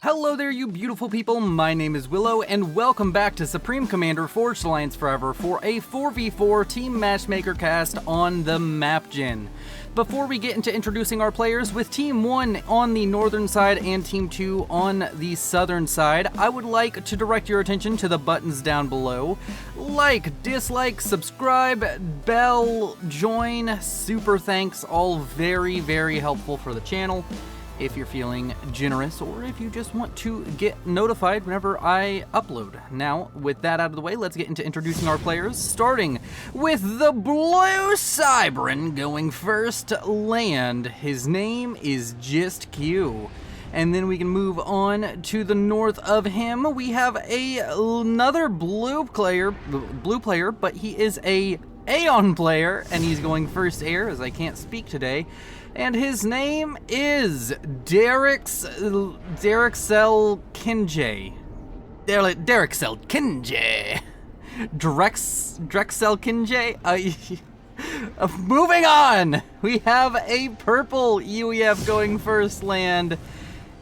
Hello there, you beautiful people. My name is Willow, and welcome back to Supreme Commander Forged Alliance Forever for a 4v4 Team Matchmaker cast on the mapgen. Before we get into introducing our players, with Team 1 on the northern side and Team 2 on the southern side, I would like to direct your attention to the buttons down below. Like, dislike, subscribe, bell, join, super thanks, all very, very helpful for the channel. If you're feeling generous or if you just want to get notified whenever I upload. Now, with that out of the way, let's get into introducing our players, starting with the Blue Cybran going first land. His name is Just Q. And then we can move on to the north of him. We have another blue player, but he is a Aeon player, and he's going first air as I can't speak today. And his name is Derexel Kinjay. Derexel Kinjay. Drexel Kinjay. Moving on, we have a purple UEF going first land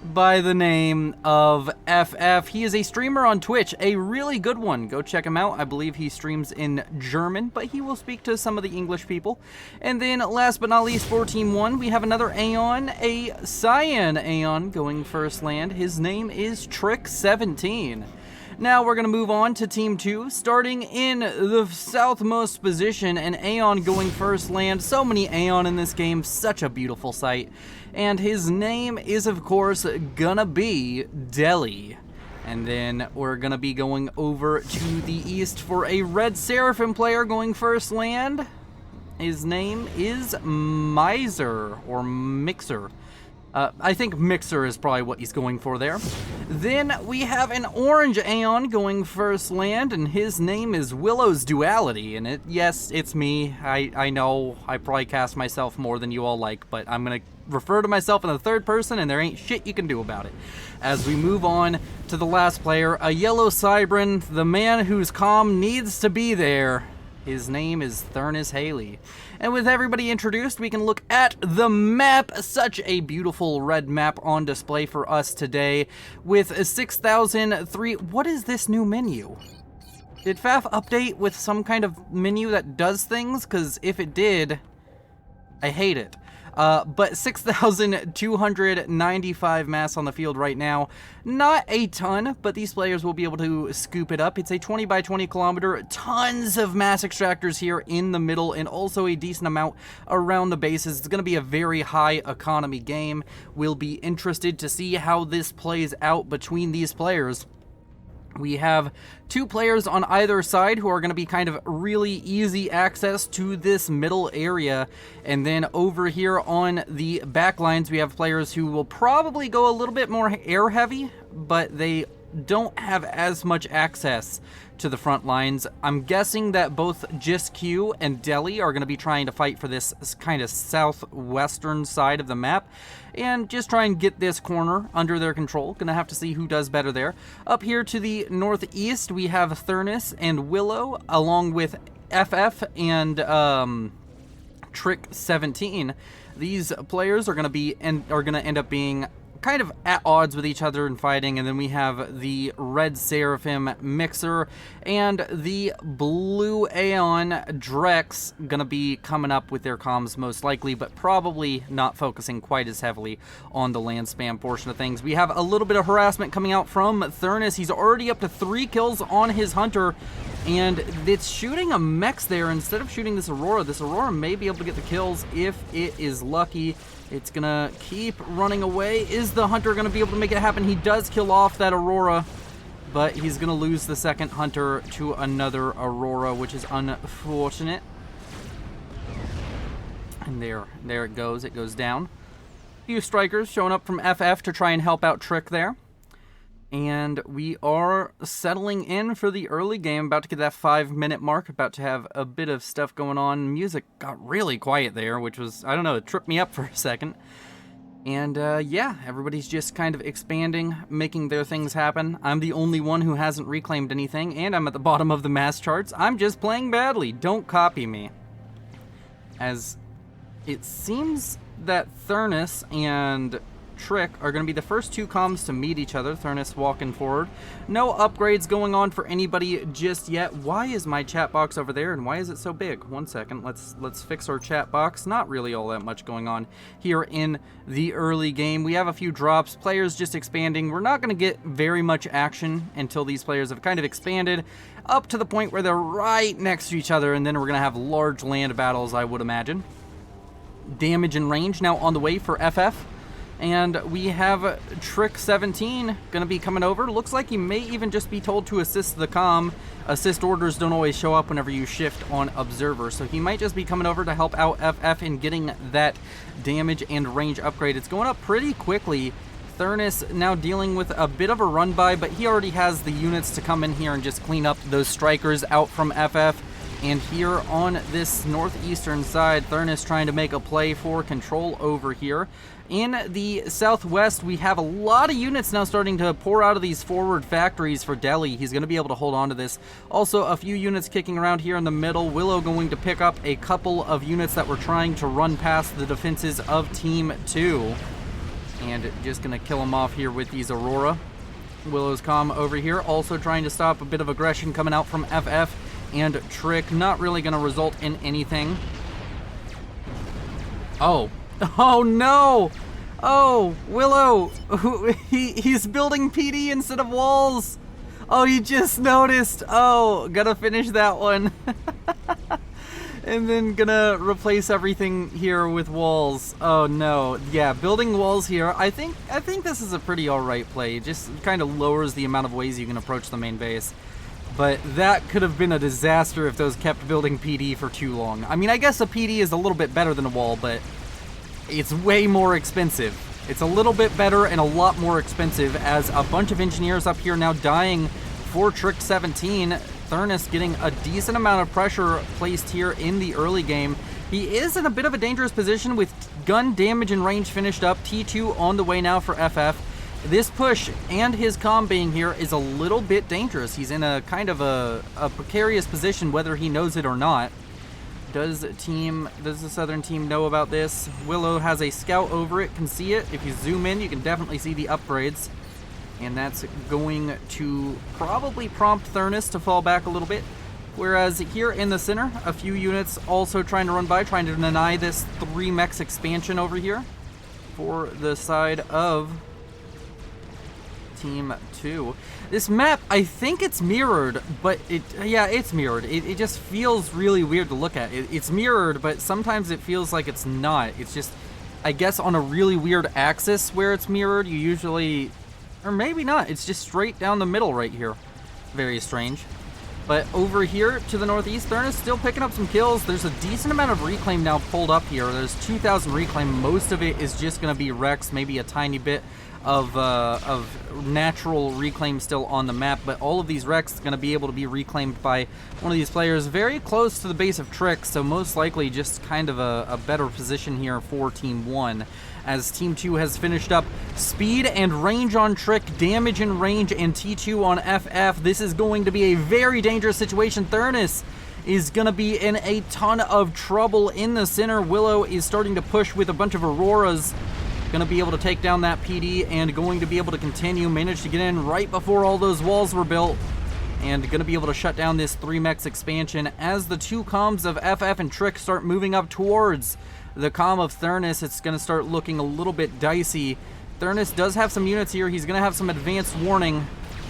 by the name of FF. He is a streamer on Twitch, a really good one. Go check him out. I believe he streams in German, but he will speak to some of the English people. And then last but not least, for Team 1, we have another Aeon, a Cyan Aeon going first land. His name is Trick17. Now we're going to move on to Team 2, starting in the southmost position, an Aeon going first land. So many Aeon in this game, such a beautiful sight. And his name is, of course, gonna be Delhi. And then we're gonna be going over to the east for a Red Seraphim player going first land. His name is Miser, or Mixer. I think Mixer is probably what he's going for there. Then we have an orange Aeon going first land, and his name is Willow's Duality. And yes, it's me. I know I probably cast myself more than you all like, but I'm going to refer to myself in the third person, and there ain't shit you can do about it. As we move on to the last player, a yellow Cybran, the man whose comm needs to be there. His name is Thurnis Haley. And with everybody introduced, we can look at the map. Such a beautiful red map on display for us today with 6,003. What is this new menu? Did FAF update with some kind of menu that does things? Because if it did, I hate it. But 6,295 mass on the field right now. Not a ton, but these players will be able to scoop it up. It's a 20 by 20 kilometer, tons of mass extractors here in the middle, and also a decent amount around the bases. It's going to be a very high economy game. We'll be interested to see how this plays out between these players. We have two players on either side who are going to be kind of really easy access to this middle area. And then over here on the back lines, we have players who will probably go a little bit more air heavy, but they don't have as much access to the front lines. I'm guessing that both Just Q and Delhi are going to be trying to fight for this kind of southwestern side of the map and just try and get this corner under their control. Gonna have to see who does better there. Up here to the northeast, we have Thurnis and Willow, along with FF and Trick17. These players are gonna end up being kind of at odds with each other and fighting. And then we have the Red Seraphim Mixer and the Blue Aeon Drex gonna be coming up with their comms most likely, but probably not focusing quite as heavily on the land spam portion of things. We have a little bit of harassment coming out from Thurnis. He's already up to 3 kills on his Hunter, and it's shooting a Mex there instead of shooting this Aurora. This Aurora may be able to get the kills if it is lucky. It's gonna keep running away. Is the Hunter gonna be able to make it happen? He does kill off that Aurora, but he's gonna lose the second Hunter to another Aurora, which is unfortunate. And there it goes. It goes down. A few strikers showing up from FF to try and help out Trick there. And we are settling in for the early game, about to get that 5-minute mark, about to have a bit of stuff going on. Music got really quiet there, which was, I don't know, it tripped me up for a second. And yeah, everybody's just kind of expanding, making their things happen. I'm the only one who hasn't reclaimed anything, and I'm at the bottom of the mass charts. I'm just playing badly. Don't copy me. As it seems that Thurnis and Trick are going to be the first two comms to meet each other. Thurnus walking forward. No upgrades going on for anybody just yet. Why is my chat box over there, and why is it so big? 1 second. Let's fix our chat box. Not really all that much going on here in the early game. We have a few drops. Players just expanding. We're not going to get very much action until these players have kind of expanded up to the point where they're right next to each other, and then we're going to have large land battles, I would imagine. Damage and range now on the way for FF. And we have Trick 17 going to be coming over. Looks like he may even just be told to assist the comm. Assist orders don't always show up whenever you shift on Observer. So he might just be coming over to help out FF in getting that damage and range upgrade. It's going up pretty quickly. Thurnus now dealing with a bit of a run by, but he already has the units to come in here and just clean up those strikers out from FF. And here on this northeastern side, Thurnus trying to make a play for control over here. In the southwest, we have a lot of units now starting to pour out of these forward factories for Delhi. He's going to be able to hold on to this. Also, a few units kicking around here in the middle. Willow going to pick up a couple of units that were trying to run past the defenses of Team 2. And just going to kill them off here with these Aurora. Willow's comm over here also trying to stop a bit of aggression coming out from FF. And Trick not really going to result in anything. Oh no! Oh, Willow! He's building PD instead of walls! Oh, he just noticed! Oh, gotta finish that one. And then gonna replace everything here with walls. Oh no. Yeah, building walls here. I think this is a pretty alright play. It just kind of lowers the amount of ways you can approach the main base. But that could have been a disaster if those kept building PD for too long. I mean, I guess a PD is a little bit better than a wall, but it's way more expensive. It's a little bit better and a lot more expensive, as a bunch of engineers up here now dying for Trick 17. Thurnus getting a decent amount of pressure placed here in the early game. He is in a bit of a dangerous position with gun damage and range finished up. T2 on the way now for FF. This push and his comm being here is a little bit dangerous. He's in a kind of a precarious position, whether he knows it or not. Does the southern team know about this? Willow has a scout over it, can see it. If you zoom in, you can definitely see the upgrades. And that's going to probably prompt Thurnus to fall back a little bit. Whereas here in the center, a few units also trying to run by, trying to deny this 3-mex expansion over here for the side of Team 2. This map, I think it's mirrored, but it's mirrored. It just feels really weird to look at. It's mirrored, but sometimes it feels like it's not. It's just, I guess, on a really weird axis where it's mirrored. You usually, or maybe not. It's just straight down the middle right here. Very strange. But over here to the northeast, Thurnus still picking up some kills. There's a decent amount of reclaim now pulled up here. There's 2,000 reclaim. Most of it is just going to be Rex, maybe a tiny bit of natural reclaim still on the map, but all of these wrecks are going to be able to be reclaimed by one of these players very close to the base of Trick, so most likely just kind of a better position here for Team 1, as Team 2 has finished up speed and range on Trick, damage and range, and T2 on FF. This is going to be a very dangerous situation. Thurnus is going to be in a ton of trouble in the center. Willow is starting to push with a bunch of Auroras. Going to be able to take down that PD and going to be able to continue. Managed to get in right before all those walls were built. And going to be able to shut down this 3-mex expansion as the two comms of FF and Trick start moving up towards the comm of Thurnus. It's going to start looking a little bit dicey. Thurnus does have some units here. He's going to have some advanced warning.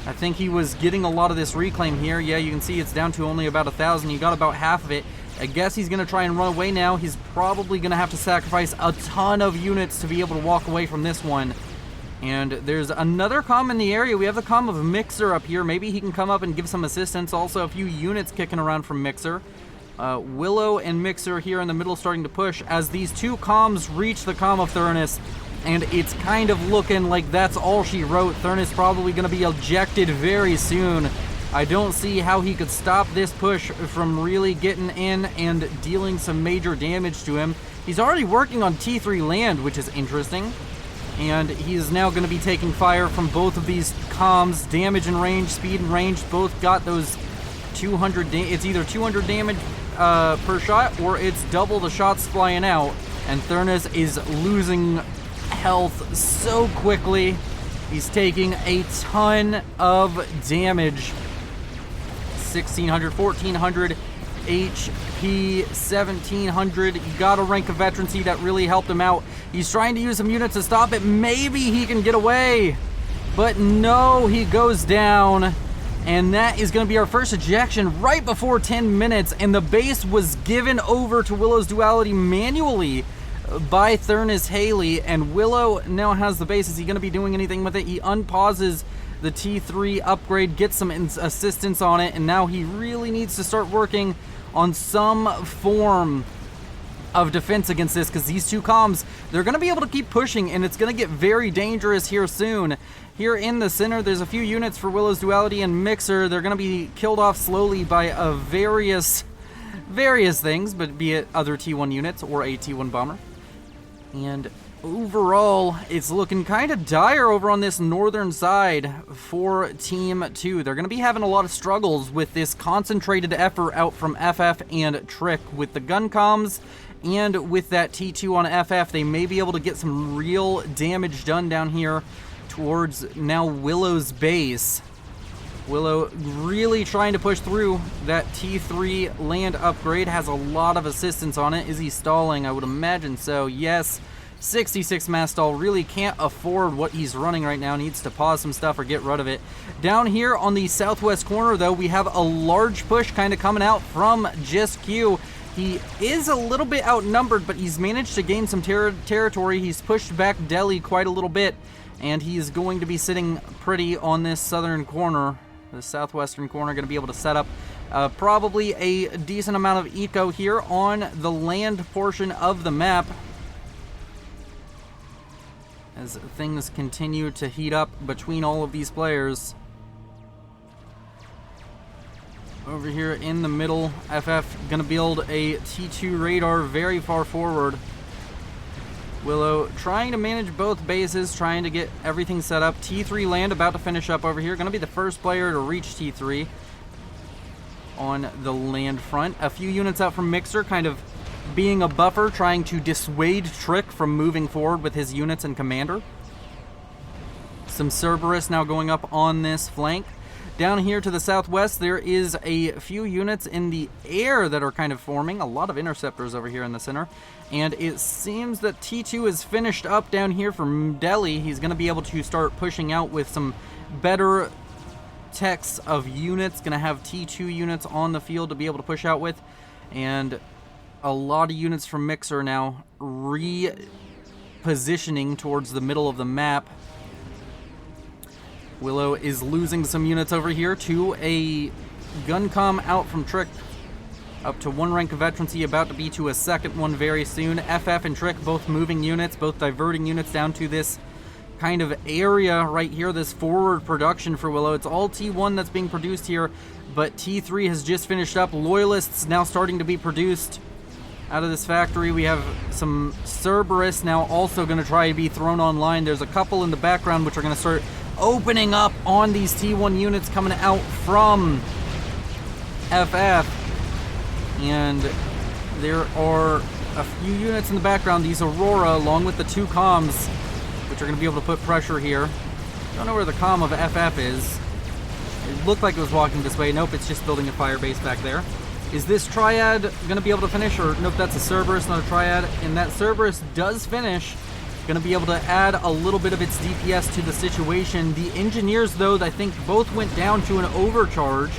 I think he was getting a lot of this reclaim here. Yeah, you can see it's down to only about 1,000. He got about half of it. I guess he's going to try and run away now. He's probably going to have to sacrifice a ton of units to be able to walk away from this one. And there's another comm in the area. We have the comm of Mixer up here. Maybe he can come up and give some assistance. Also, a few units kicking around from Mixer. Willow and Mixer here in the middle starting to push as these two comms reach the comm of Thurnus. And it's kind of looking like that's all she wrote. Thurnus probably going to be ejected very soon. I don't see how he could stop this push from really getting in and dealing some major damage to him. He's already working on T3 land, which is interesting. And he's now going to be taking fire from both of these comms. Damage and range, speed and range, both got those 200, it's either 200 damage per shot, or it's double the shots flying out. And Thurnus is losing health so quickly. He's taking a ton of damage. 1,600, 1,400 HP, 1,700. He got a rank of veterancy that really helped him out. He's trying to use some units to stop it. Maybe he can get away. But no, he goes down. And that is going to be our first ejection right before 10 minutes. And the base was given over to Willow's Duality manually by Thurnis Haley. And Willow now has the base. Is he going to be doing anything with it? He unpauses the T3 upgrade, gets some assistance on it. And now he really needs to start working on some form of defense against this, because these two comms, they're going to be able to keep pushing, and it's going to get very dangerous here soon. Here in the center, there's a few units for Willow's Duality and Mixer. They're going to be killed off slowly by various things, but be it other T1 units or a T1 bomber. And overall, it's looking kind of dire over on this northern side for Team 2. They're going to be having a lot of struggles with this concentrated effort out from FF and Trick. With the gun comms and with that T2 on FF, they may be able to get some real damage done down here towards now Willow's base. Willow really trying to push through. That T3 land upgrade has a lot of assistance on it. Is he stalling? I would imagine so. Yes. 66 mass stall, really can't afford what he's running right now. Needs to pause some stuff or get rid of it. Down here on the southwest corner, though, we have a large push kind of coming out from Just Q. He is a little bit outnumbered, but he's managed to gain some territory. He's pushed back Delhi quite a little bit, and he is going to be sitting pretty on this southern corner. The southwestern corner, going to be able to set up probably a decent amount of eco here on the land portion of the map, as things continue to heat up between all of these players. Over here in the middle, FF gonna build a T2 radar very far forward. Willow trying to manage both bases, trying to get everything set up. T3 land about to finish up over here. Gonna be the first player to reach T3 on the land front. A few units out from Mixer, kind of being a buffer, trying to dissuade Trick from moving forward with his units and commander. Some Cerberus now going up on this flank. Down here to the southwest, there is a few units in the air that are kind of forming. A lot of interceptors over here in the center. And it seems that T2 is finished up down here from Delhi. He's going to be able to start pushing out with some better techs of units. Going to have T2 units on the field to be able to push out with. And a lot of units from Mixer now repositioning towards the middle of the map. Willow is losing some units over here to a gun comm out from Trick. Up to 1 rank of veterancy, about to be to a second one very soon. FF and Trick both moving units, both diverting units down to this kind of area right here, this forward production for Willow. It's all T1 that's being produced here, but T3 has just finished up. Loyalists now starting to be produced out of this factory. We have some Cerberus now also going to try to be thrown online. There's a couple in the background which are going to start opening up on these T1 units coming out from FF. And there are a few units in the background, these Aurora, along with the 2 comms, which are going to be able to put pressure here. Don't know where the comm of FF is. It looked like it was walking this way. Nope, it's just building a fire base back there. Is this Triad going to be able to finish? Or nope, that's a Cerberus, not a Triad. And that Cerberus does finish. Going to be able to add a little bit of its DPS to the situation. The Engineers, though, I think both went down to an overcharge.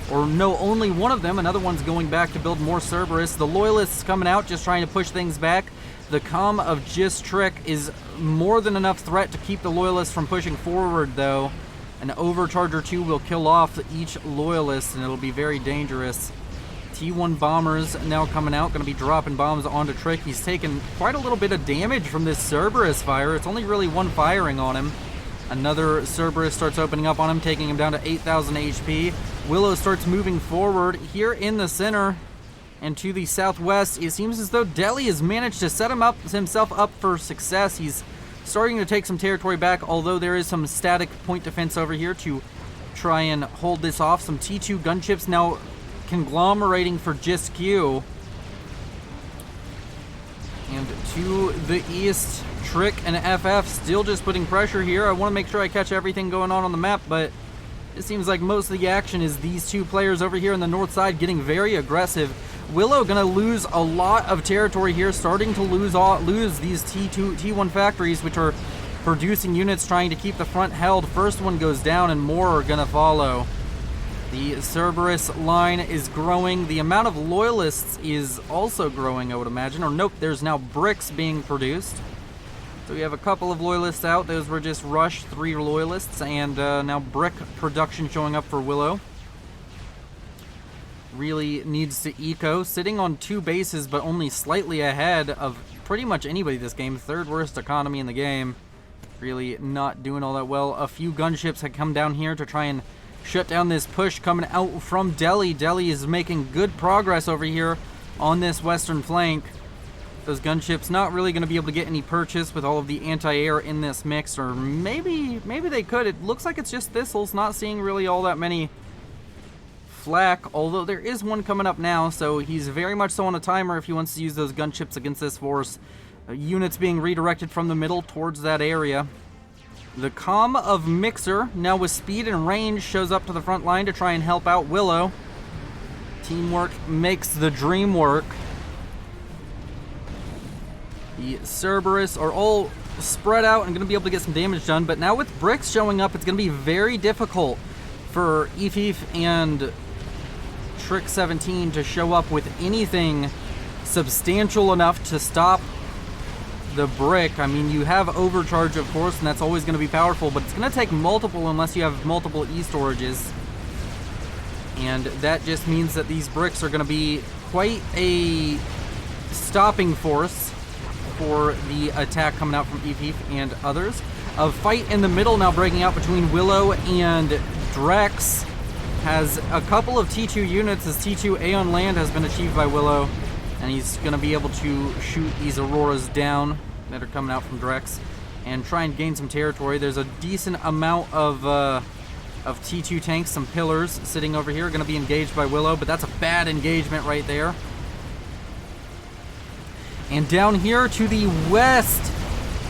Or no, only one of them. Another one's going back to build more Cerberus. The Loyalists coming out, just trying to push things back. The comm of Just Trick is more than enough threat to keep the Loyalists from pushing forward, though. An overcharge or 2 will kill off each Loyalist, and it'll be very dangerous. T1 bombers now coming out, going to be dropping bombs onto Trick. He's taken quite a little bit of damage from this Cerberus fire. It's only really 1 firing on him. Another Cerberus starts opening up on him, taking him down to 8,000 HP. Willow starts moving forward here in the center and to the southwest. It seems as though Delhi has managed to set himself up for success. He's starting to take some territory back, although there is some static point defense over here to try and hold this off. Some T2 gunships now conglomerating for Just Q. And to the east, Trick and FF still just putting pressure here. I want to make sure I catch everything going on the map, but it seems like most of the action is these two players over here on the north side getting very aggressive. Willow gonna lose a lot of territory here, starting to lose these T1 factories, which are producing units trying to keep the front held. First one goes down and more are gonna follow. The Cerberus line is growing. The amount of loyalists is also growing, I would imagine. Or nope, there's now bricks being produced. So we have a couple of loyalists out. Those were just rushed, 3 loyalists, and now brick production showing up for Willow. Really needs to eco. Sitting on 2 bases, but only slightly ahead of pretty much anybody this game. 3rd worst economy in the game. Really not doing all that well. A few gunships had come down here to try and shut down this push coming out from Delhi. Delhi is making good progress over here on this western flank. Those gunships not really going to be able to get any purchase with all of the anti-air in this mix, or maybe they could. It looks like it's just Thistles, not seeing really all that many flak, although there is one coming up now, so he's very much so on a timer if he wants to use those gunships against this force. Units being redirected from the middle towards that area. The comm of Mixer, now with speed and range, shows up to the front line to try and help out Willow. Teamwork makes the dream work. The Cerberus are all spread out and going to be able to get some damage done, but now with bricks showing up, it's going to be very difficult for Efif and Trick 17 to show up with anything substantial enough to stop the brick. I mean, you have overcharge, of course, and that's always going to be powerful, but it's going to take multiple unless you have multiple E-storages. And that just means that these bricks are going to be quite a stopping force for the attack coming out from Efif and others. A fight in the middle now breaking out between Willow and Drex. Has a couple of T2 units as T2A on land has been achieved by Willow, and he's going to be able to shoot these Auroras down that are coming out from Drex and try and gain some territory. There's a decent amount of T2 tanks, some pillars sitting over here, going to be engaged by Willow, but that's a bad engagement right there. And down here to the west,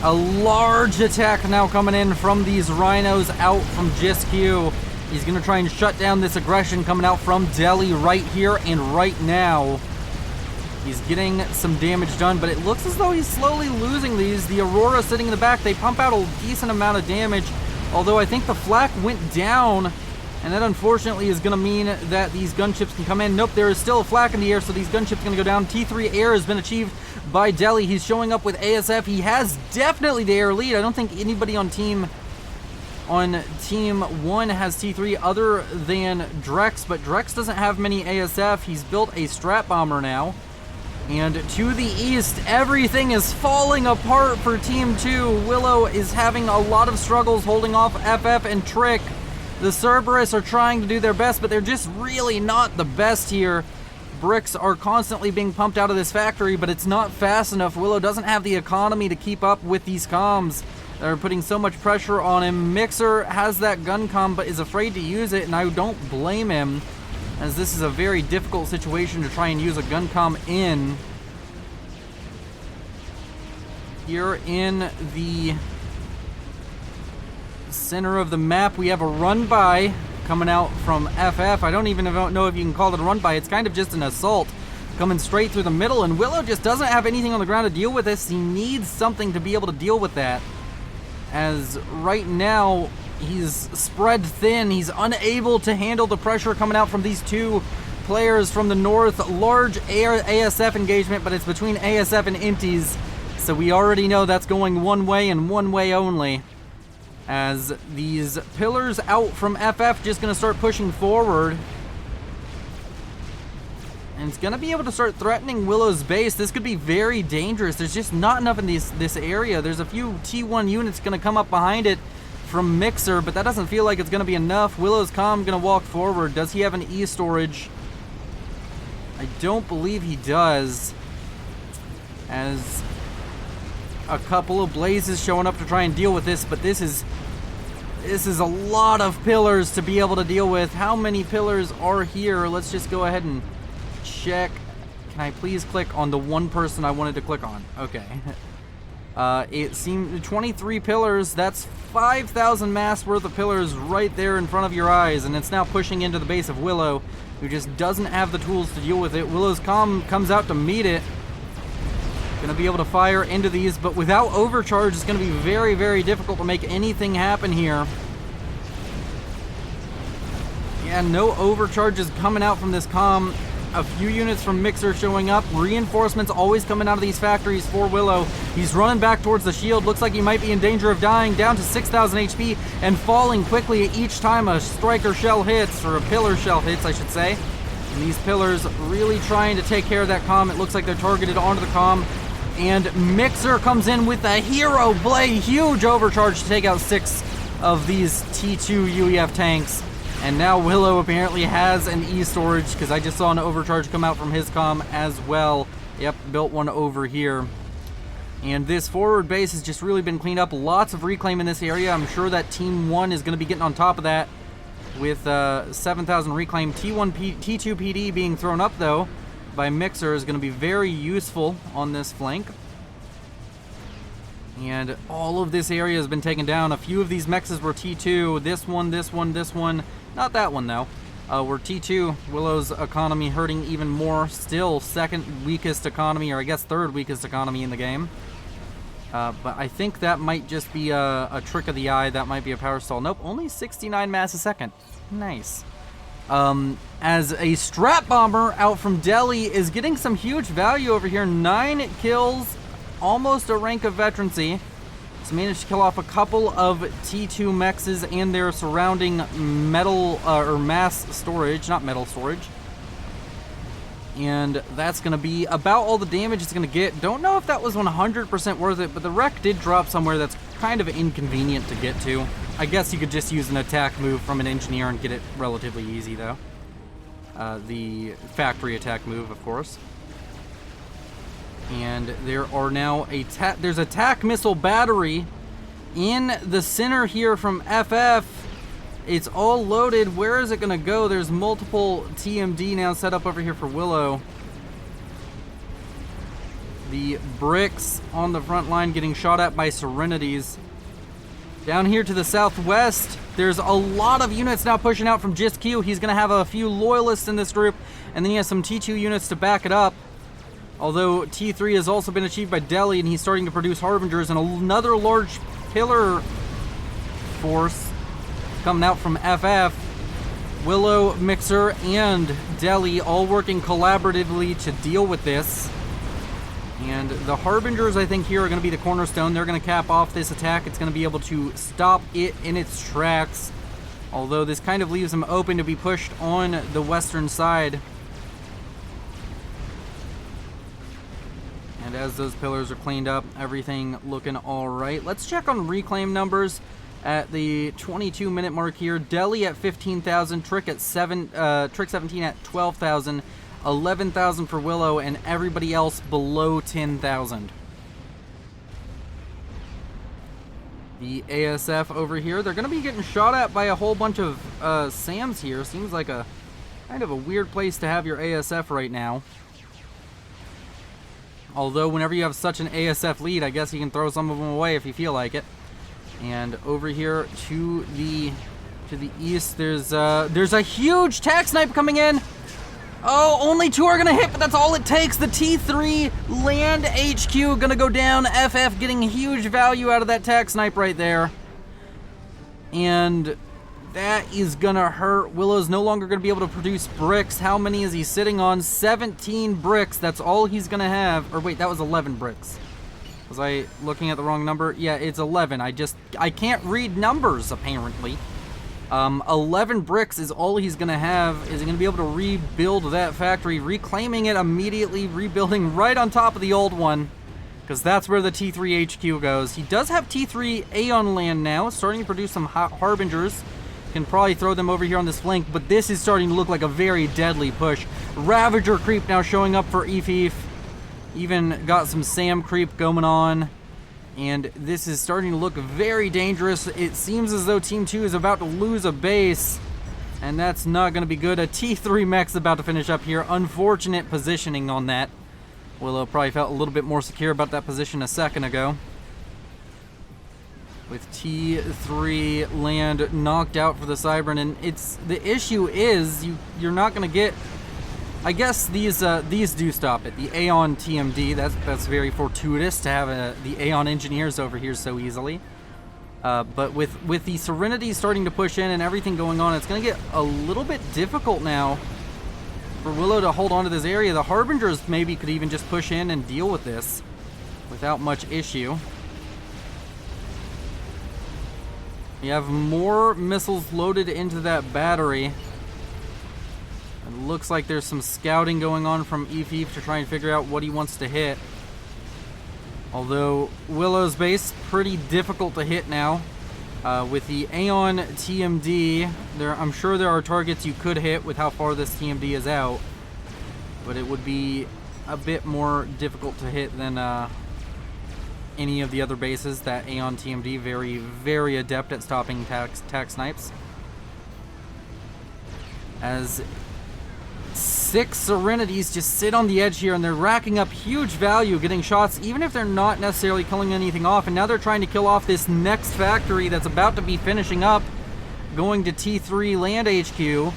a large attack now coming in from these Rhinos out from Jisq. He's going to try and shut down this aggression coming out from Delhi right here and right now. He's getting some damage done, but it looks as though he's slowly losing these. The Aurora sitting in the back, they pump out a decent amount of damage, although I think the flak went down, and that unfortunately is going to mean that these gunships can come in. Nope, there is still a flak in the air, so these gunships are going to go down. T3 air has been achieved by Delhi. He's showing up with ASF. He has definitely the air lead. I don't think anybody on team 1 has T3 other than Drex, but Drex doesn't have many ASF. He's built a strat bomber now. And to the east, everything is falling apart for Team 2. Willow is having a lot of struggles holding off FF and Trick. The Cerberus are trying to do their best, but they're just really not the best here. Bricks are constantly being pumped out of this factory, but it's not fast enough. Willow doesn't have the economy to keep up with these comms. They're putting so much pressure on him. Mixer has that gun comm, but is afraid to use it, and I don't blame him, as this is a very difficult situation to try and use a gun comm in. Here in the center of the map, we have a run-by coming out from FF. I don't even know if you can call it a run-by. It's kind of just an assault coming straight through the middle, and Willow just doesn't have anything on the ground to deal with this. He needs something to be able to deal with that, as right now he's spread thin. He's unable to handle the pressure coming out from these two players from the north. Large air ASF engagement, but it's between ASF and Inties, so we already know that's going one way and one way only, as these pillars out from FF just going to start pushing forward. And it's going to be able to start threatening Willow's base. This could be very dangerous. There's just not enough in this area. There's a few T1 units going to come up behind it from Mixer, but that doesn't feel like it's going to be enough. Willow's comm going to walk forward. Does he have an E-storage? I don't believe he does, as a couple of blazes showing up to try and deal with this, but this is a lot of pillars to be able to deal with. How many pillars are here? Let's just go ahead and check Can I please click on the one person I wanted to click on? Okay. It seemed 23 pillars. That's 5,000 mass worth of pillars right there in front of your eyes, and it's now pushing into the base of Willow, who just doesn't have the tools to deal with it. Willow's comm comes out to meet it. Gonna be able to fire into these, but without overcharge, it's gonna be very, very difficult to make anything happen here. Yeah, no overcharges coming out from this comm. A few units from Mixer showing up. Reinforcements always coming out of these factories for Willow. He's running back towards the shield. Looks like he might be in danger of dying, down to 6,000 HP and falling quickly each time a striker shell hits, or a pillar shell hits, I should say. And these pillars really trying to take care of that comm. It looks like they're targeted onto the comm. And Mixer comes in with a hero blade, huge overcharge to take out 6 of these T2 UEF tanks. And now Willow apparently has an E-storage, because I just saw an overcharge come out from his comm as well. Yep, built one over here. And this forward base has just really been cleaned up. Lots of reclaim in this area. I'm sure that Team 1 is going to be getting on top of that with 7,000 reclaim. T2 PD being thrown up, though, by Mixer is going to be very useful on this flank. And all of this area has been taken down. A few of these mexes were T2. This one, this one, this one. Not that one, though. We're T2. Willow's economy hurting even more. Still second weakest economy, or I guess third weakest economy in the game. But I think that might just be a trick of the eye. That might be a power stall. Nope, only 69 mass a second. Nice. As a strap bomber out from Delhi is getting some huge value over here. 9 kills, almost a rank of veterancy. He's managed to kill off a couple of T2 mexes and their surrounding metal or mass storage, not metal storage. And that's going to be about all the damage it's going to get. Don't know if that was 100% worth it, but the wreck did drop somewhere that's kind of inconvenient to get to. I guess you could just use an attack move from an engineer and get it relatively easy, though. The factory attack move, of course. And there are now there's a attack missile battery in the center here from FF. It's all loaded. Where is it going to go? There's multiple TMD now set up over here for Willow. The bricks on the front line getting shot at by Serenities. Down here to the southwest, there's a lot of units now pushing out from JISQ. He's going to have a few loyalists in this group, and then he has some T2 units to back it up. Although T3 has also been achieved by Delhi, and he's starting to produce Harbingers, and another large pillar force coming out from FF. Willow, Mixer, and Delhi all working collaboratively to deal with this. And the Harbingers, I think, here are going to be the cornerstone. They're going to cap off this attack. It's going to be able to stop it in its tracks. Although this kind of leaves them open to be pushed on the western side. And as those pillars are cleaned up, everything looking all right. Let's check on reclaim numbers at the 22-minute mark here. Delhi at 15,000, Trick 17 at 12,000, 11,000 for Willow, and everybody else below 10,000. The ASF over here, they're going to be getting shot at by a whole bunch of SAMs here. Seems like a kind of a weird place to have your ASF right now. Although whenever you have such an ASF lead, I guess you can throw some of them away if you feel like it. And over here to the east, there's a huge tac snipe coming in. Oh, only 2 are gonna hit, but that's all it takes. The T3 land HQ gonna go down. FF getting huge value out of that tac snipe right there. And that is gonna hurt. Willow's no longer gonna be able to produce bricks. How many is he sitting on? 17 bricks. That's all he's gonna have. Or wait, that was 11 bricks. Was I looking at the wrong number? Yeah, it's 11. I can't read numbers, apparently. 11 bricks is all he's gonna have. Is he gonna be able to rebuild that factory, reclaiming it immediately, rebuilding right on top of the old one? Because that's where the T3 HQ goes. He does have T3 Aeon land now, starting to produce some Harbingers. Can probably throw them over here on this flank, but this is starting to look like a very deadly push. Ravager creep now showing up for EFIF. Even got some SAM creep going on. And this is starting to look very dangerous. It seems as though Team 2 is about to lose a base. And that's not going to be good. A T3 mech's about to finish up here. Unfortunate positioning on that. Willow probably felt a little bit more secure about that position a second ago. With T3 land knocked out for the Cybern, and the issue is you're not going to get. I guess these do stop it. The Aeon TMD, that's very fortuitous to have the Aeon engineers over here so easily. But with the Serenity starting to push in and everything going on, it's going to get a little bit difficult now for Willow to hold on to this area. The Harbingers maybe could even just push in and deal with this without much issue. You have more missiles loaded into that battery. It looks like there's some scouting going on from Eve to try and figure out what he wants to hit. Although Willow's base, pretty difficult to hit now. With the Aeon TMD, I'm sure there are targets you could hit with how far this TMD is out. But it would be a bit more difficult to hit than any of the other bases. That Aeon TMD, very, very adept at stopping tac snipes. As 6 Serenities just sit on the edge here, and they're racking up huge value, getting shots, even if they're not necessarily killing anything off. And now they're trying to kill off this next factory that's about to be finishing up, going to T3 Land HQ.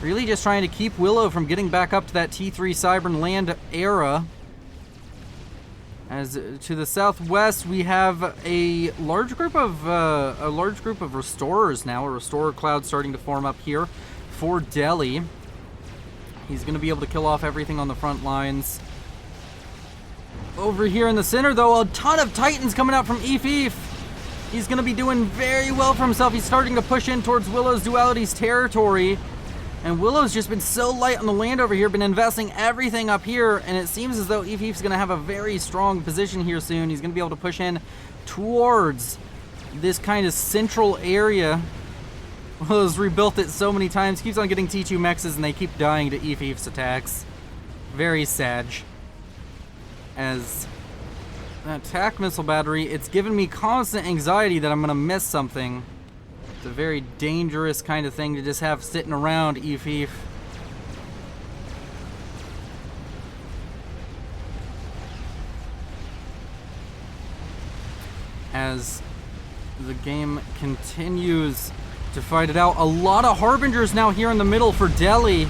Really just trying to keep Willow from getting back up to that T3 Cybern Land era. As to the southwest, we have a large group of restorers now. A restorer cloud starting to form up here for Delhi. He's going to be able to kill off everything on the front lines. Over here in the center, though, a ton of Titans coming out from Eve. He's going to be doing very well for himself. He's starting to push in towards Willow's Duality's territory. And Willow's just been so light on the land over here, been investing everything up here, and it seems as though Eve's going to have a very strong position here soon. He's going to be able to push in towards this kind of central area. Willow's rebuilt it so many times, keeps on getting T2 mexes, and they keep dying to Eve's attacks. Very sad. As an attack missile battery, it's given me constant anxiety that I'm going to miss something. It's a very dangerous kind of thing to just have sitting around Eve. As the game continues to fight it out, a lot of Harbingers now here in the middle for Delhi.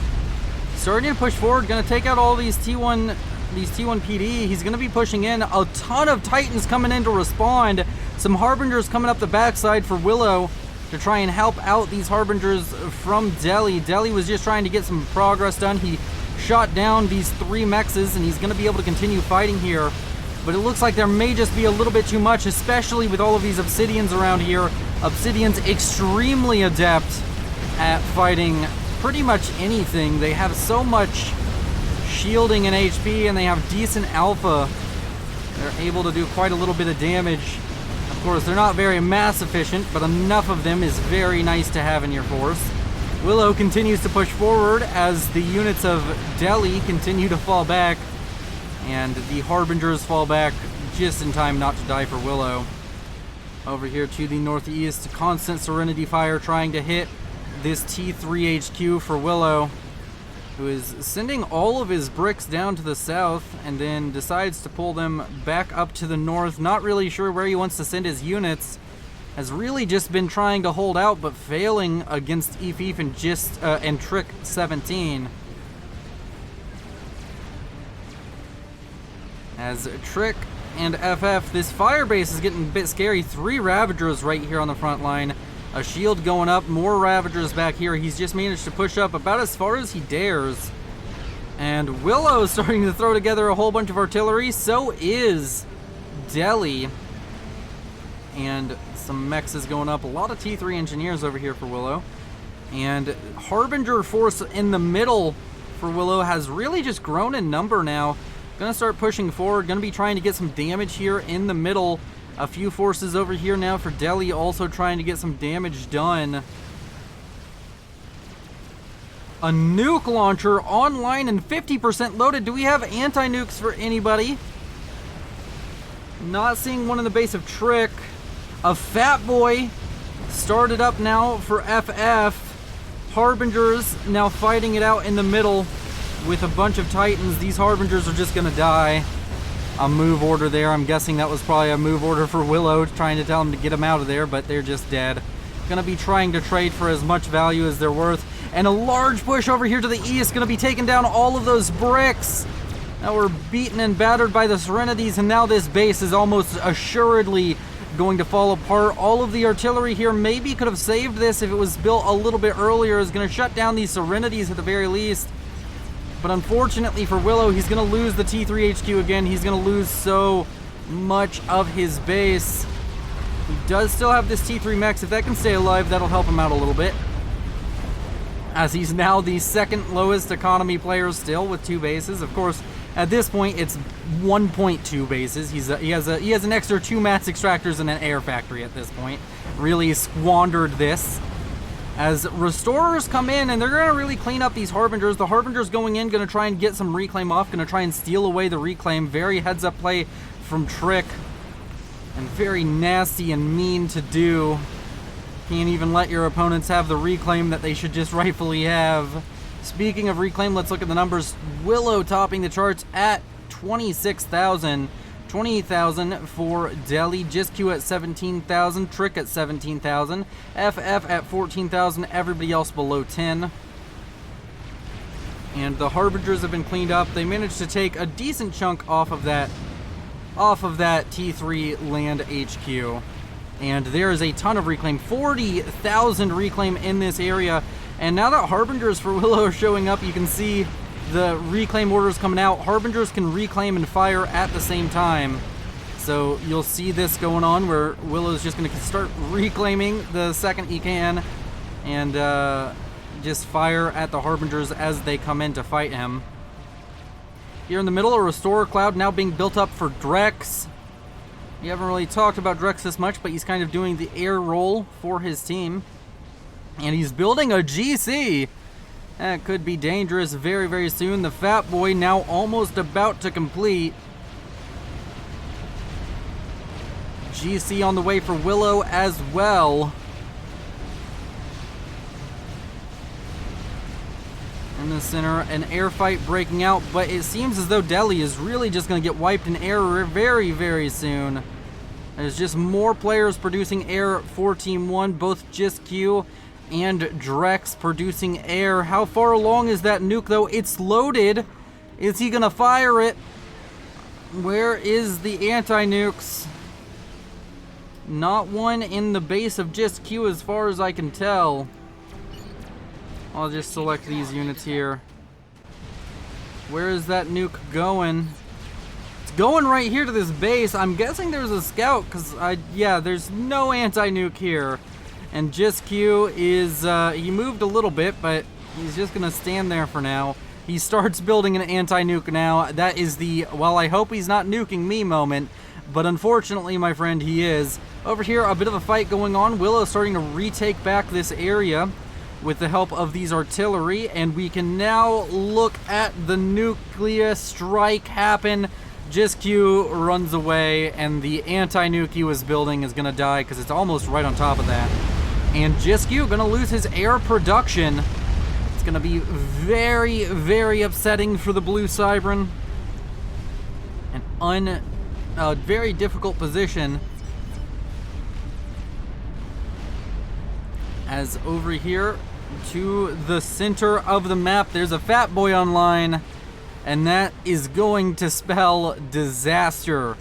Starting to push forward, going to take out all these T1 PD. He's going to be pushing in. A ton of Titans coming in to respond. Some Harbingers coming up the backside for Willow to try and help out these Harbingers from Delhi. Delhi was just trying to get some progress done. He shot down these 3 mexes, and he's going to be able to continue fighting here. But it looks like there may just be a little bit too much, especially with all of these Obsidians around here. Obsidian's extremely adept at fighting pretty much anything. They have so much shielding and HP, and they have decent alpha. They're able to do quite a little bit of damage. Of course, they're not very mass efficient, but enough of them is very nice to have in your force. Willow continues to push forward as the units of Delhi continue to fall back, and the Harbingers fall back just in time not to die for Willow. Over here to the northeast, constant Serenity fire trying to hit this T3 HQ for Willow, who is sending all of his bricks down to the south and then decides to pull them back up to the north. Not really sure where he wants to send his units. Has really just been trying to hold out, but failing against Eve and Trick 17. As Trick and FF, this fire base is getting a bit scary. 3 Ravagers right here on the front line. A shield going up, more Ravagers back here. He's just managed to push up about as far as he dares. And Willow is starting to throw together a whole bunch of artillery. So is Delhi. And some mechs is going up. A lot of T3 engineers over here for Willow. And Harbinger force in the middle for Willow has really just grown in number now. Gonna start pushing forward. Gonna be trying to get some damage here in the middle. A few forces over here now for Delhi, also trying to get some damage done. A nuke launcher online and 50% loaded. Do we have anti-nukes for anybody? Not seeing one in the base of Trick. A Fat Boy started up now for FF. Harbingers now fighting it out in the middle with a bunch of Titans. These Harbingers are just gonna die. A move order there. I'm guessing that was probably a move order for Willow, trying to tell him to get him out of there, but they're just dead. Gonna be trying to trade for as much value as they're worth. And a large push over here to the east, gonna be taking down all of those bricks. Now we're beaten and battered by the Serenities, and now this base is almost assuredly going to fall apart. All of the artillery here maybe could have saved this if it was built a little bit earlier. Is going to shut down these Serenities at the very least. But unfortunately for Willow, he's going to lose the T3 HQ again. He's going to lose so much of his base. He does still have this T3 mechs. If that can stay alive, that'll help him out a little bit, as he's now the second lowest economy player still with 2 bases. Of course, at this point, it's 1.2 bases. He has an extra 2 mass extractors and an air factory at this point. Really squandered this. As restorers come in, and they're going to really clean up these Harbingers. The Harbingers going in, going to try and get some reclaim off. Going to try and steal away the reclaim. Very heads-up play from Trick. And very nasty and mean to do. Can't even let your opponents have the reclaim that they should just rightfully have. Speaking of reclaim, let's look at the numbers. Willow topping the charts at 26,000. 20,000 for Delhi. Jisq at 17,000. Trick at 17,000. FF at 14,000. Everybody else below 10. And the Harbingers have been cleaned up. They managed to take a decent chunk off of that T3 land HQ. And there is a ton of reclaim. 40,000 reclaim in this area. And now that Harbingers for Willow are showing up, you can see the reclaim orders coming out. Harbingers can reclaim and fire at the same time. So you'll see this going on where Willow's just going to start reclaiming the second he can. And just fire at the Harbingers as they come in to fight him. Here in the middle, a Restorer Cloud now being built up for Drex. We haven't really talked about Drex this much, but he's kind of doing the air role for his team. And he's building a GC. That could be dangerous very, very soon. The Fat Boy now almost about to complete. GC on the way for Willow as well. In the center, an air fight breaking out, but it seems as though Delhi is really just going to get wiped in air very, very soon. There's just more players producing air for Team 1, both Jisq and Drex producing air. How far along is that nuke, though? It's loaded. Is he going to fire it? Where is the anti-nukes? Not one in the base of Jisq as far as I can tell. I'll just select these units here. Where is that nuke going? It's going right here to this base. I'm guessing there's a scout, because there's no anti-nuke here. And Jisq is, he moved a little bit, but he's just going to stand there for now. He starts building an anti-nuke now. That is the, well, I hope he's not nuking me moment. But unfortunately, my friend, he is. Over here, a bit of a fight going on. Willow starting to retake back this area with the help of these artillery. And we can now look at the nuclear strike happen. Jisq runs away, and the anti-nuke he was building is going to die because it's almost right on top of that. And Jisq going to lose his air production. It's going to be very, very upsetting for the Blue Cybran. A very difficult position. As over here to the center of the map, there's a Fat Boy online. And that is going to spell disaster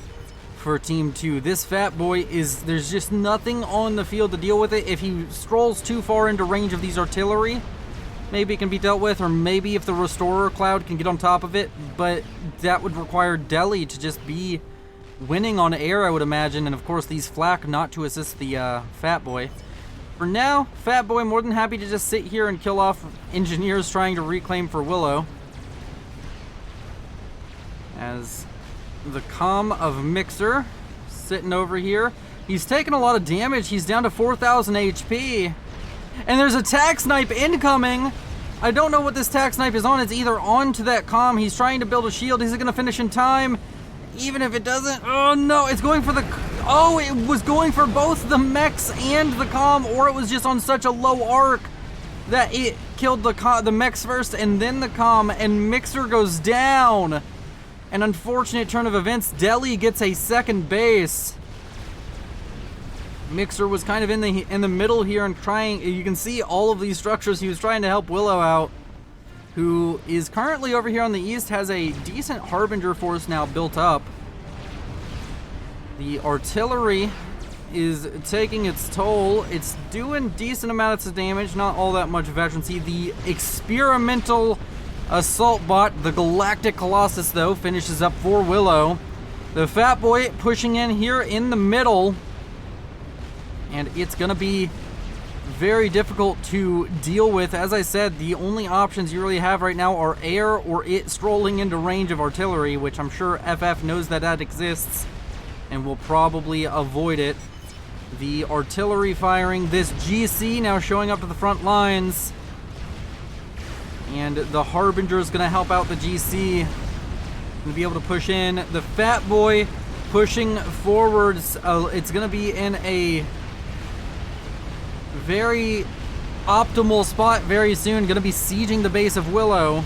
for Team 2. This Fat Boy is, there's just nothing on the field to deal with it. If he strolls too far into range of these artillery, maybe it can be dealt with, or maybe if the Restorer Cloud can get on top of it, but that would require Delhi to just be winning on air, I would imagine, and of course these flak not to assist the Fat Boy. For now, Fat Boy more than happy to just sit here and kill off engineers trying to reclaim for Willow. As the comm of Mixer sitting over here. He's taking a lot of damage. He's down to 4,000 HP. And there's a tac snipe incoming. I don't know what this tac snipe is on. It's either on to that comm. He's trying to build a shield. Is it going to finish in time? Even if it doesn't. Oh no, it's going for the... Oh, it was going for both the mechs and the comm, or it was just on such a low arc. that it killed the mechs first and then the comm, and Mixer goes down. An unfortunate turn of events. Deli gets a second base. Mixer was kind of in the middle here and trying. You can see all of these structures. He was trying to help Willow out, who is currently over here on the east, has a decent Harbinger force now built up. The artillery is taking its toll. It's doing decent amounts of damage, not all that much veterancy. The experimental assault bot, the Galactic Colossus, though, finishes up for Willow. The Fat Boy pushing in here in the middle, and it's gonna be very difficult to deal with. As I said, the only options you really have right now are air or it strolling into range of artillery, which I'm sure FF knows that exists and will probably avoid it. The artillery firing, this GC now showing up to the front lines, and the Harbinger is going to help out the GC and be able to push in. The Fat Boy pushing forwards. It's going to be in a very optimal spot very soon. Going to be sieging the base of Willow.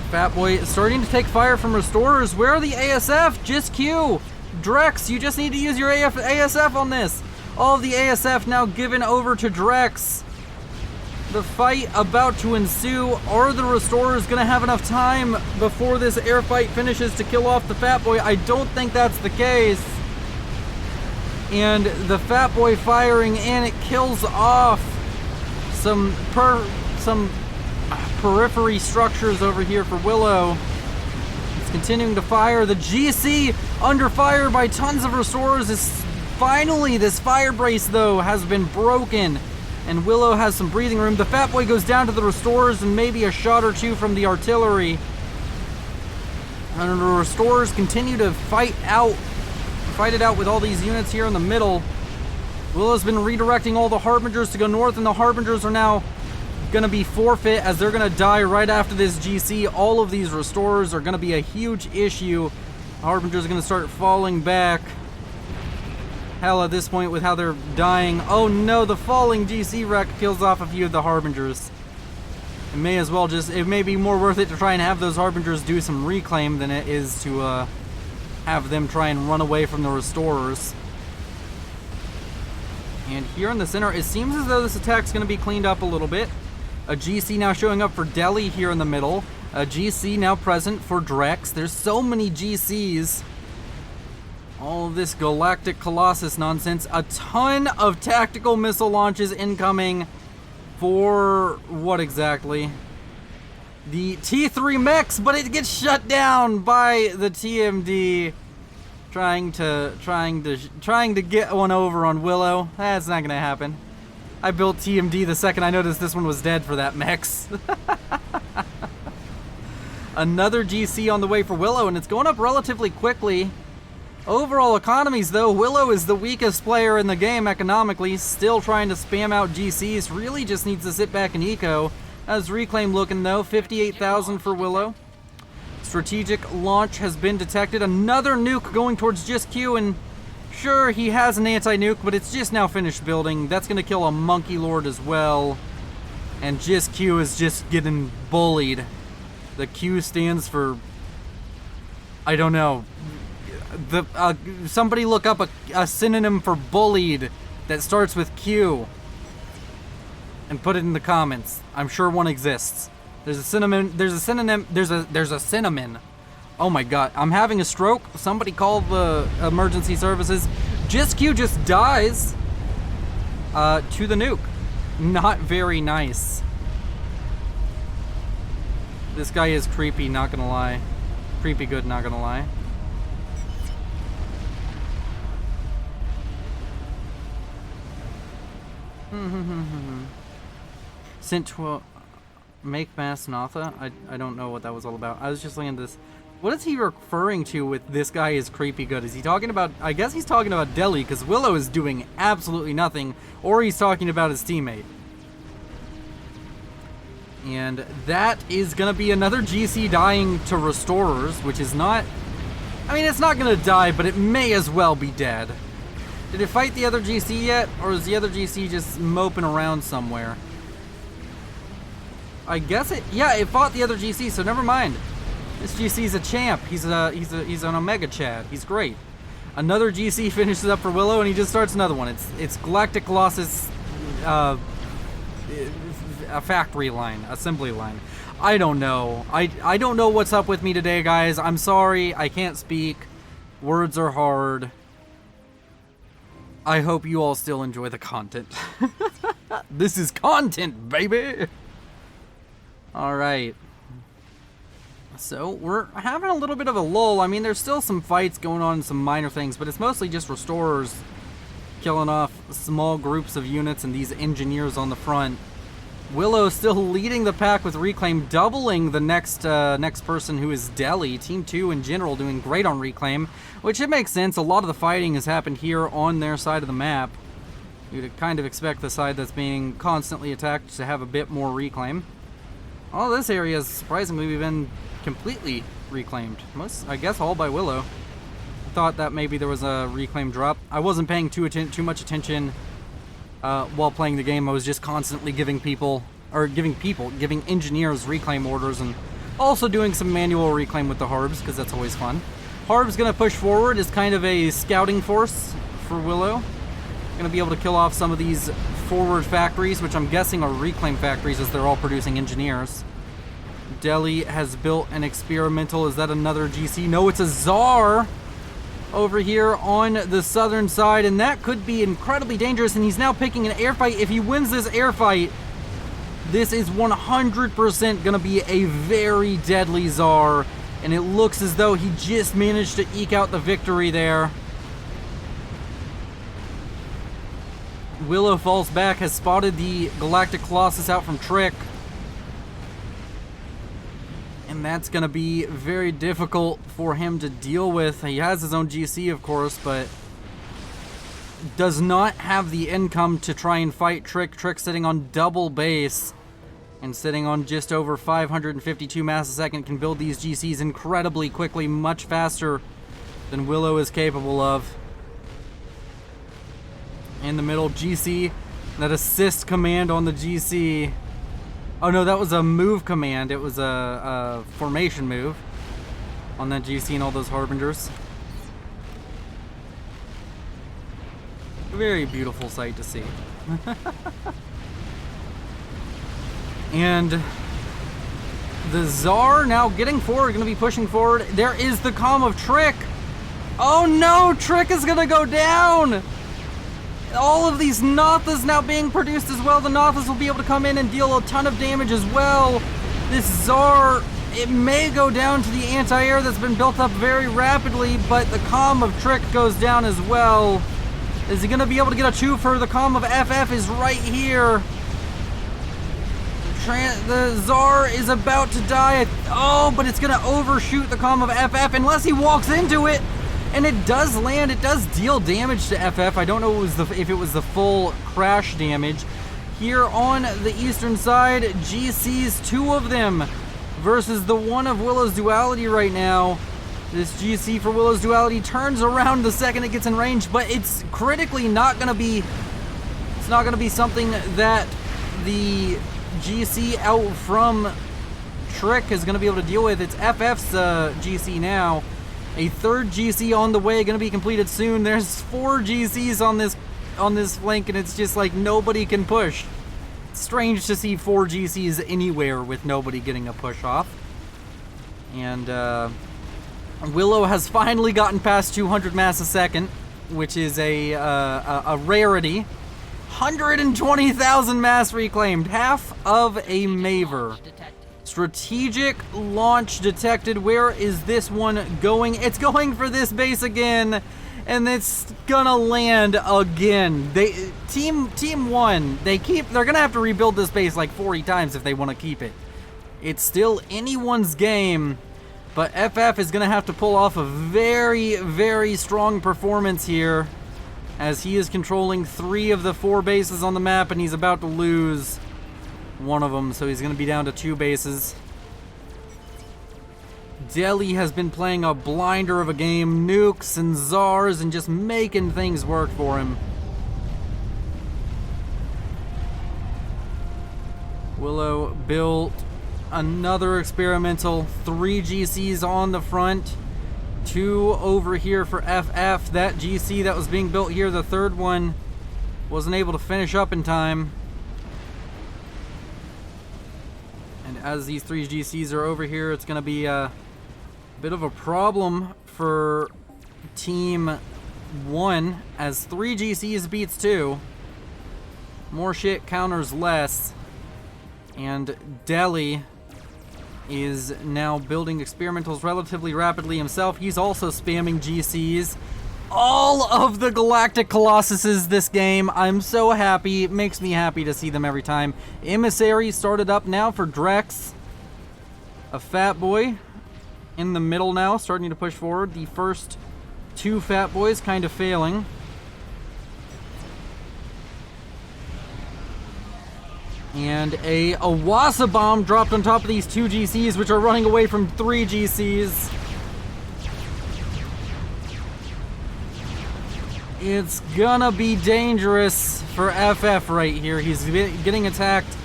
Fat Boy starting to take fire from restorers. Where are the ASF? Just Q. Drex, you just need to use your ASF on this. All of the ASF now given over to Drex. The fight about to ensue. Are the restorers going to have enough time before this air fight finishes to kill off the Fat Boy? I don't think that's the case. And the Fat Boy firing in, it kills off some periphery structures over here for Willow. It's continuing to fire. The GC under fire by tons of restorers. Finally, this fire brace, though, has been broken, and Willow has some breathing room. The Fat Boy goes down to the restorers and maybe a shot or two from the artillery. And the restorers continue to fight it out with all these units here in the middle. Willow's been redirecting all the Harbingers to go north, and the Harbingers are now going to be forfeit as they're going to die right after this GC. All of these restorers are going to be a huge issue. Harbingers are going to start falling back. Hell, at this point, with how they're dying. Oh no, the falling GC wreck kills off a few of the Harbingers. It may as well it may be more worth it to try and have those Harbingers do some reclaim than it is to have them try and run away from the restorers. And here in the center, it seems as though this attack's going to be cleaned up a little bit. A GC now showing up for Deli here in the middle. A GC now present for Drex. There's so many GCs. All of this Galactic Colossus nonsense. A ton of tactical missile launches incoming for what exactly? The T3 mechs, but it gets shut down by the TMD. Trying to get one over on Willow. That's not gonna happen. I built TMD the second I noticed this one was dead for that mechs. Another GC on the way for Willow, and it's going up relatively quickly. Overall economies, though, Willow is the weakest player in the game economically. Still trying to spam out GCs. Really just needs to sit back and eco. How's Reclaim looking, though? 58,000 for Willow. Strategic launch has been detected. Another nuke going towards Just Q, and sure, he has an anti-nuke, but it's just now finished building. That's going to kill a Monkey Lord as well. And Just Q is just getting bullied. The Q stands for, I don't know. Somebody look up a synonym for bullied that starts with Q and put it in the comments. I'm sure one exists. There's a synonym. There's a cinnamon. Oh my god, I'm having a stroke. Somebody call the emergency services. Just Q just dies to the nuke. Not very nice. This guy is creepy, not gonna lie. Creepy good, not gonna lie. Sent to make mass Natha? I don't know what that was all about. I was just looking at this. What is he referring to with this guy is creepy good? Is he talking about, I guess he's talking about Deli, because Willow is doing absolutely nothing, or he's talking about his teammate. And that is going to be another GC dying to restorers, which is not, I mean, it's not going to die, but it may as well be dead. Did it fight the other GC yet, or is the other GC just moping around somewhere? I guess it, yeah, it fought the other GC, so never mind. This GC's a champ. He's an Omega Chad. He's great. Another GC finishes up for Willow, and he just starts another one. It's Galactic Colossus, a factory line, assembly line. I don't know. I don't know what's up with me today, guys. I'm sorry. I can't speak. Words are hard. I hope you all still enjoy the content. This is content, baby! Alright. So, we're having a little bit of a lull. I mean, there's still some fights going on, some minor things, but it's mostly just restorers killing off small groups of units and these engineers on the front. Willow still leading the pack with Reclaim, doubling the next person, who is Delhi. Team 2 in general doing great on Reclaim, which it makes sense. A lot of the fighting has happened here on their side of the map. You'd kind of expect the side that's being constantly attacked to have a bit more Reclaim. All this area has surprisingly been completely reclaimed. Most, I guess, all by Willow. I thought that maybe there was a Reclaim drop. I wasn't paying too much attention while playing the game. I was just constantly giving engineers Reclaim orders, and also doing some manual Reclaim with the Harbs, because that's always fun. Harb's gonna push forward as kind of a scouting force for Willow. Gonna be able to kill off some of these forward factories, which I'm guessing are Reclaim factories, as they're all producing engineers. Delhi has built an experimental. Is that another GC? No, it's a Tsar over here on the southern side, and that could be incredibly dangerous, and he's now picking an air fight. If he wins this air fight, this is 100% gonna be a very deadly Tsar, and it looks as though he just managed to eke out the victory there. Willow falls back, has spotted the Galactic Colossus out from Trick. And that's going to be very difficult for him to deal with. He has his own GC, of course, but does not have the income to try and fight Trick. Trick sitting on double base and sitting on just over 552 mass a second, can build these GCs incredibly quickly, much faster than Willow is capable of. In the middle, GC, that assist command on the GC. Oh no, that was a move command. It was a formation move on that GC and all those Harbingers. A very beautiful sight to see. And the Tsar now getting forward, going to be pushing forward. There is the comm of Trick. Oh no, Trick is going to go down. All of these Nothas now being produced as well. The Nothas will be able to come in and deal a ton of damage as well. This Tsar, it may go down to the anti-air that's been built up very rapidly, but the comm of Trick goes down as well. Is he going to be able to get a twofer? The comm of FF is right here. The Tsar is about to die. Oh, but it's going to overshoot the comm of FF unless he walks into it. And it does land, it does deal damage to FF. I don't know if it was the full crash damage. Here on the eastern side, GCs, 2 of them versus the one of Willow's Duality right now. This GC for Willow's Duality turns around the second it gets in range, but it's critically not gonna be, it's not gonna be something that the GC out from Trick is gonna be able to deal with. It's FF's GC now. A third GC on the way, going to be completed soon. There's 4 GCs on this flank, and it's just like nobody can push. It's strange to see 4 GCs anywhere with nobody getting a push off. And Willow has finally gotten past 200 mass a second, which is a rarity. 120,000 mass reclaimed, half of a Maver. Strategic launch detected. Where is this one going? It's going for this base again, and it's gonna land again. Team 1, they're gonna have to rebuild this base like 40 times if they want to keep it. It's still anyone's game, but FF is gonna have to pull off a very, very strong performance here, as he is controlling 3 of the 4 bases on the map, and he's about to lose one of them, so he's going to be down to 2 bases. Delhi has been playing a blinder of a game, nukes and Tsars, and just making things work for him. Willow built another experimental. 3 GCs on the front. 2 over here for FF. That GC that was being built here, the third one, wasn't able to finish up in time. And as these 3 GCs are over here, it's going to be a bit of a problem for Team 1, as 3 GCs beats 2. More shit counters less. And Deli is now building experimentals relatively rapidly himself. He's also spamming GCs. All of the Galactic Colossuses this game. I'm so happy. It makes me happy to see them every time. Emissary started up now for Drex. A Fat Boy in the middle now, starting to push forward. The first 2 Fat Boys kind of failing. And a Wasa bomb dropped on top of these 2 GCs, which are running away from 3 GCs. It's gonna be dangerous for FF right here. He's getting attacked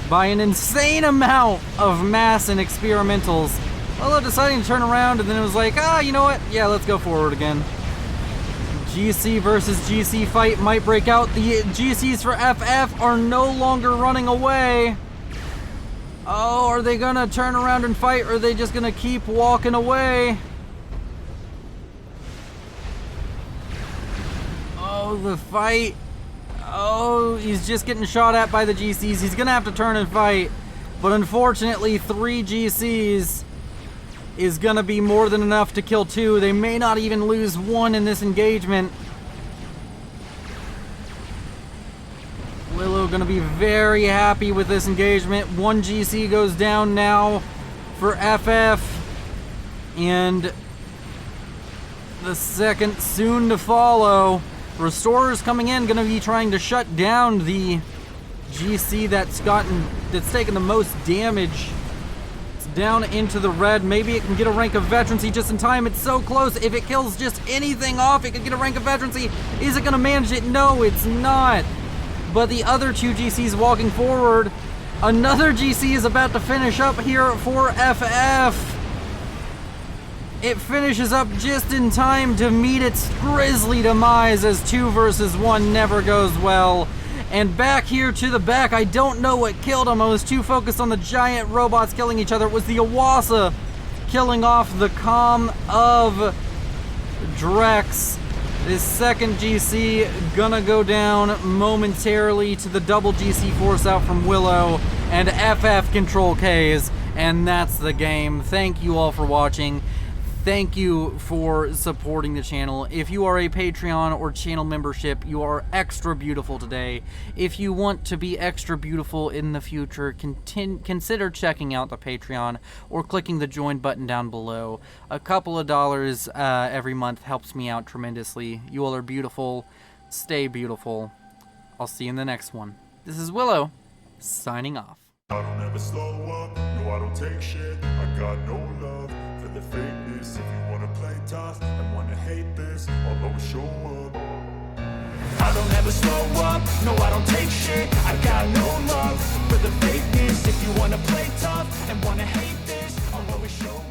by an insane amount of mass and experimentals. Willow deciding to turn around, and then it was like, you know what? Yeah, let's go forward again. GC versus GC fight might break out. The GCs for FF are no longer running away. Oh, are they gonna turn around and fight, or are they just gonna keep walking away? Oh, the fight. Oh, he's just getting shot at by the GCs. He's gonna have to turn and fight. But unfortunately, 3 GCs is gonna be more than enough to kill 2. They may not even lose 1 in this engagement. Willow gonna be very happy with this engagement. 1 GC goes down now for FF. And the second soon to follow. Restorers coming in, gonna be trying to shut down the GC that's taken the most damage. Down into the red. Maybe it can get a rank of veterancy just in time. It's so close. If it kills just anything off, it could get a rank of veterancy. Is it going to manage it? No, it's not. But the other 2 GCs walking forward. Another GC is about to finish up here for FF. It finishes up just in time to meet its grisly demise, as 2 versus 1 never goes well. And back here to the back, I don't know what killed him. I was too focused on the giant robots killing each other. It was the Awasa killing off the comm of Drex. This second GC gonna go down momentarily to the double GC force out from Willow, and FF control Ks, and that's the game. Thank you all for watching. Thank you for supporting the channel. If you are a Patreon or channel membership, you are extra beautiful today. If you want to be extra beautiful in the future, consider checking out the Patreon or clicking the join button down below. A couple of dollars every month helps me out tremendously. You all are beautiful. Stay beautiful. I'll see you in the next one. This is Willow, signing off. I don't ever slow up, no I don't take shit. I got no love for the fakeness. If you wanna play tough and wanna hate this, I'll always show up. I don't ever slow up, no I don't take shit. I got no love for the fakeness. If you wanna play tough and wanna hate this, I'll always show up.